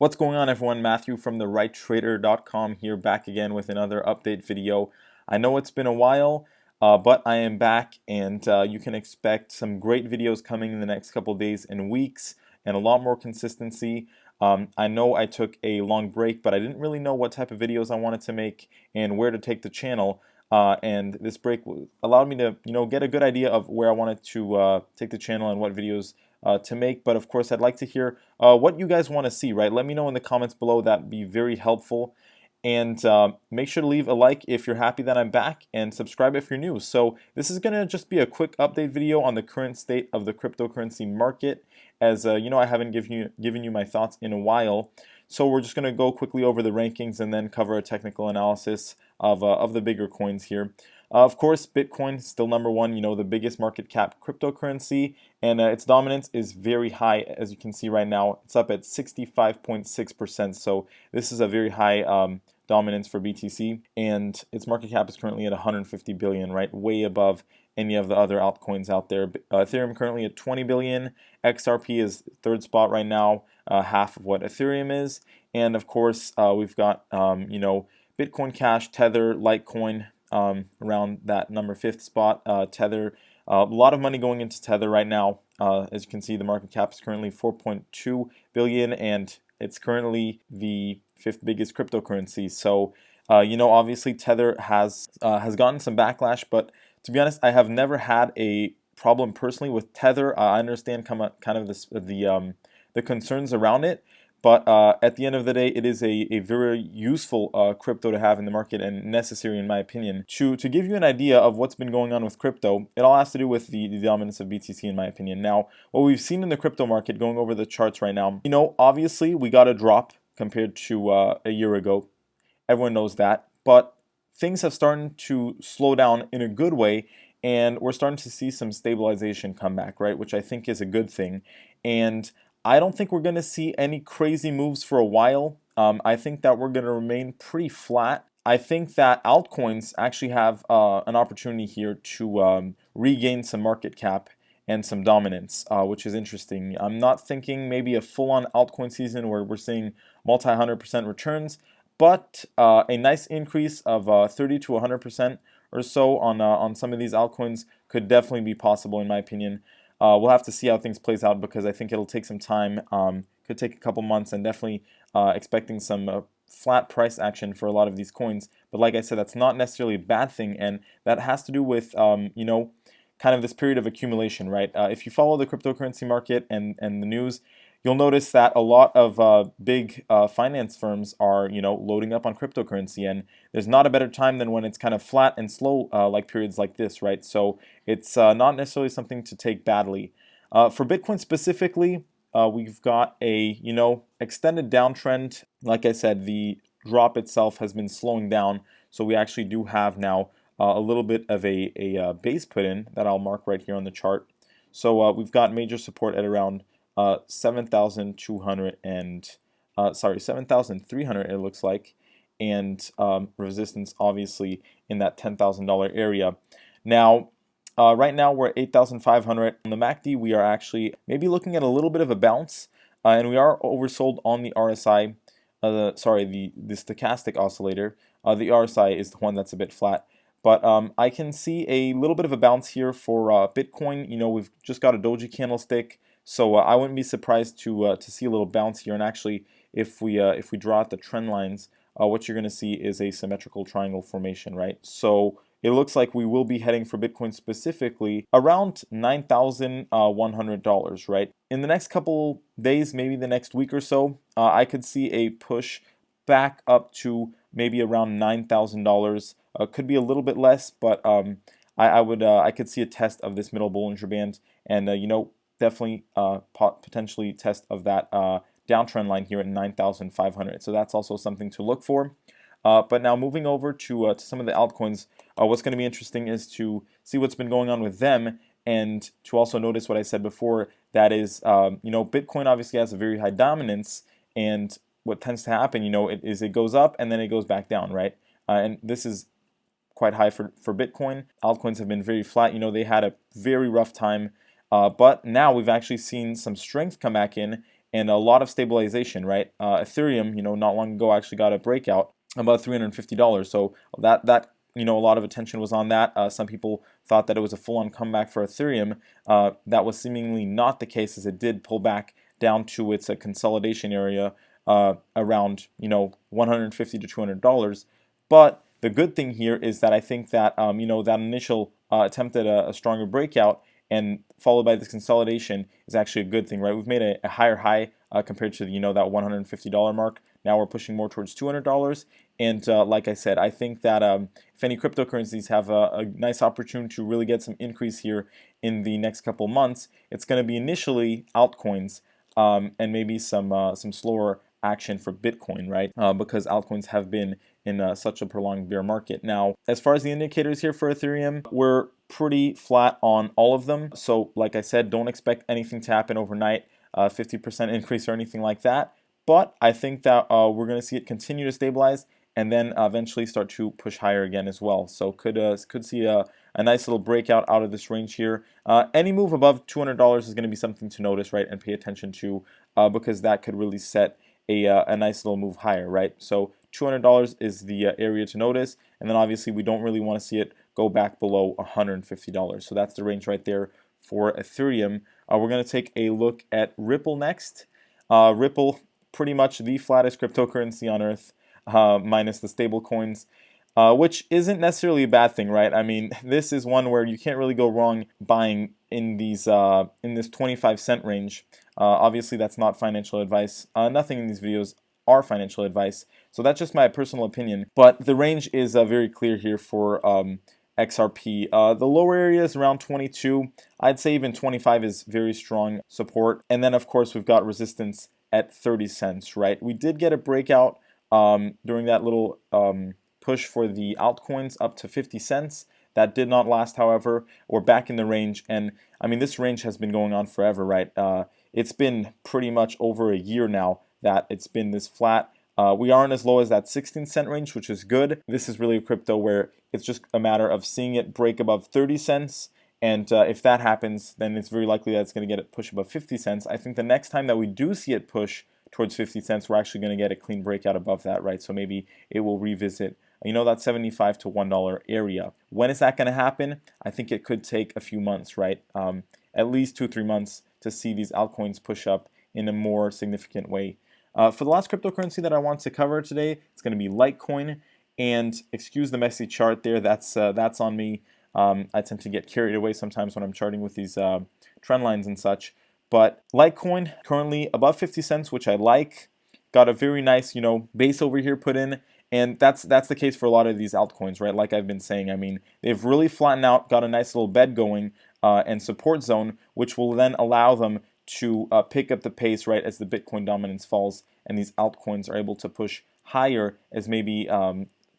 What's going on, everyone? Matthew from therighttrader.com here, back again with another update video. I know it's been a while, but I am back, and you can expect some great videos coming in the next couple days and weeks, and a lot more consistency. I know I took a long break, but I didn't really know what type of videos I wanted to make and where to take the channel. And this break allowed me to, get a good idea of where I wanted to take the channel and what videos to make. But of course, I'd like to hear what you guys want to see, right? Let me know in the comments below. That'd be very helpful. And make sure to leave a like if you're happy that I'm back, and subscribe if you're new. So this is going to just be a quick update video on the current state of the cryptocurrency market, as I haven't given you my thoughts in a while. So we're just going to go quickly over the rankings and then cover a technical analysis of the bigger coins here. Of course, Bitcoin is still number one, the biggest market cap cryptocurrency, and its dominance is very high, as you can see right now. It's up at 65.6%, so this is a very high dominance for BTC, and its market cap is currently at 150 billion, right? Way above any of the other altcoins out there. Ethereum currently at 20 billion. XRP is third spot right now, half of what Ethereum is. And of course, we've got Bitcoin Cash, Tether, Litecoin around that number 5th spot. Tether, a lot of money going into Tether right now. As you can see, the market cap is currently 4.2 billion, and it's currently the 5th biggest cryptocurrency. So, obviously Tether has gotten some backlash, but to be honest, I have never had a problem personally with Tether. I understand kind of the concerns around it, but at the end of the day, it is a very useful crypto to have in the market, and necessary, in my opinion. To give you an idea of what's been going on with crypto, it all has to do with the dominance of BTC, in my opinion. Now, what we've seen in the crypto market, going over the charts right now, obviously we got a drop compared to a year ago. Everyone knows that, but things have started to slow down in a good way, and we're starting to see some stabilization come back, right? Which I think is a good thing. And I don't think we're going to see any crazy moves for a while. I think that we're going to remain pretty flat. I think that altcoins actually have an opportunity here to regain some market cap and some dominance, which is interesting. I'm not thinking maybe a full-on altcoin season where we're seeing multi-100% returns, but a nice increase of 30 to 100% or so on some of these altcoins could definitely be possible, in my opinion. We'll have to see how things plays out, because I think it'll take some time. Could take a couple months, and definitely expecting some flat price action for a lot of these coins. But like I said, that's not necessarily a bad thing, and that has to do with kind of this period of accumulation, right? If you follow the cryptocurrency market and the news, you'll notice that a lot of big finance firms are, loading up on cryptocurrency, and there's not a better time than when it's kind of flat and slow, like periods like this, right? So it's not necessarily something to take badly. For Bitcoin specifically, we've got a, extended downtrend. Like I said, the drop itself has been slowing down, so we actually do have now a little bit of a base put in that I'll mark right here on the chart. So we've got major support at around 7,200 and 7,300, it looks like, and resistance obviously in that $10,000 area. Now, right now we're at 8,500 on the MACD. We are actually maybe looking at a little bit of a bounce, and we are oversold on the RSI. The stochastic oscillator. The RSI is the one that's a bit flat. But I can see a little bit of a bounce here for Bitcoin. We've just got a doji candlestick, so I wouldn't be surprised to see a little bounce here. And actually, if we draw out the trend lines, what you're going to see is a symmetrical triangle formation, right? So it looks like we will be heading for Bitcoin specifically around $9,100, right? In the next couple days, maybe the next week or so, I could see a push back up to maybe around $9,000. Could be a little bit less, but I could see a test of this middle Bollinger Band, and definitely potentially test of that downtrend line here at 9,500. So that's also something to look for. But now moving over to some of the altcoins, what's going to be interesting is to see what's been going on with them, and to also notice what I said before. That is, Bitcoin obviously has a very high dominance, and what tends to happen, it goes up and then it goes back down, right? And this is quite high for Bitcoin. Altcoins have been very flat. They had a very rough time, but now we've actually seen some strength come back in, and a lot of stabilization, right? Ethereum, not long ago actually got a breakout about $350. So that a lot of attention was on that. Some people thought that it was a full-on comeback for Ethereum. That was seemingly not the case, as it did pull back down to its consolidation area around $150 to $200. But the good thing here is that I think that that initial attempt at a stronger breakout and followed by this consolidation is actually a good thing, right? We've made a higher high compared to that $150 mark. Now we're pushing more towards $200. And like I said, I think that if any cryptocurrencies have a nice opportunity to really get some increase here in the next couple months, it's going to be initially altcoins and maybe some slower action for Bitcoin, right? Because altcoins have been in such a prolonged bear market. Now, as far as the indicators here for Ethereum, we're pretty flat on all of them. So like I said, don't expect anything to happen overnight, 50% increase or anything like that. But I think that we're going to see it continue to stabilize and then eventually start to push higher again as well. So could see a nice little breakout out of this range here. Any move above $200 is going to be something to notice, right, and pay attention to because that could really set a nice little move higher, right? So $200 is the area to notice, and then obviously we don't really want to see it go back below $150. So that's the range right there for Ethereum. We're going to take a look at Ripple next. Ripple, pretty much the flattest cryptocurrency on earth, minus the stable coins, which isn't necessarily a bad thing, right? I mean, this is one where you can't really go wrong buying in these in this 25-cent range. Obviously, that's not financial advice. Nothing in these videos are financial advice, so that's just my personal opinion. But the range is very clear here for XRP. The lower area is around 22. I'd say even 25 is very strong support. And then, of course, we've got resistance at 30 cents, right? We did get a breakout during that little push for the altcoins up to 50 cents. That did not last, however. We're back in the range, and I mean, this range has been going on forever, right? It's been pretty much over a year now that it's been this flat. We aren't as low as that 16-cent range, which is good. This is really a crypto where it's just a matter of seeing it break above 30 cents. And if that happens, then it's very likely that it's going to get it push above 50 cents. I think the next time that we do see it push towards 50 cents, we're actually going to get a clean breakout above that, right? So maybe it will revisit, that 75 to $1 area. When is that going to happen? I think it could take a few months, right? At least 2-3 months to see these altcoins push up in a more significant way. For the last cryptocurrency that I want to cover today, it's going to be Litecoin. And excuse the messy chart there. That's on me. I tend to get carried away sometimes when I'm charting with these trend lines and such. But Litecoin currently above 50 cents, which I like. Got a very nice, base over here put in. And that's the case for a lot of these altcoins, right? Like I've been saying, I mean, they've really flattened out, got a nice little bed going and support zone, which will then allow them to pick up the pace, right, as the Bitcoin dominance falls and these altcoins are able to push higher as maybe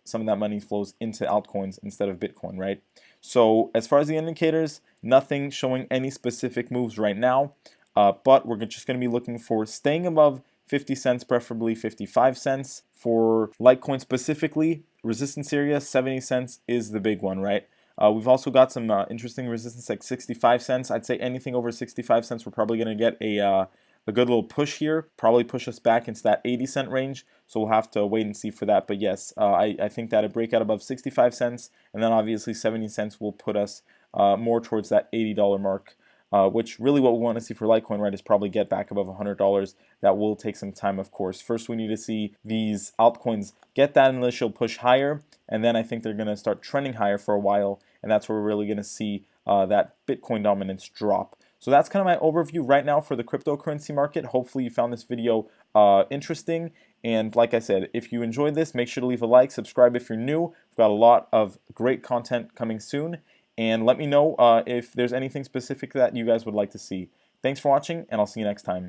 some of that money flows into altcoins instead of Bitcoin, right? So as far as the indicators, nothing showing any specific moves right now, but we're just going to be looking for staying above 50 cents, preferably 55 cents. For Litecoin specifically, resistance area, 70 cents is the big one, right? We've also got some interesting resistance like 65 cents. I'd say anything over 65 cents, we're probably going to get a good little push here, probably push us back into that 80-cent range. So we'll have to wait and see for that. But yes, I think that a breakout above 65 cents and then obviously 70 cents will put us more towards that $80 mark. Which really what we want to see for Litecoin, right, is probably get back above $100. That will take some time, of course. First, we need to see these altcoins get that initial push higher, and then I think they're going to start trending higher for a while, and that's where we're really going to see that Bitcoin dominance drop. So that's kind of my overview right now for the cryptocurrency market. Hopefully you found this video interesting. And like I said, if you enjoyed this, make sure to leave a like, subscribe if you're new. We've got a lot of great content coming soon. And let me know if there's anything specific that you guys would like to see. Thanks for watching, and I'll see you next time.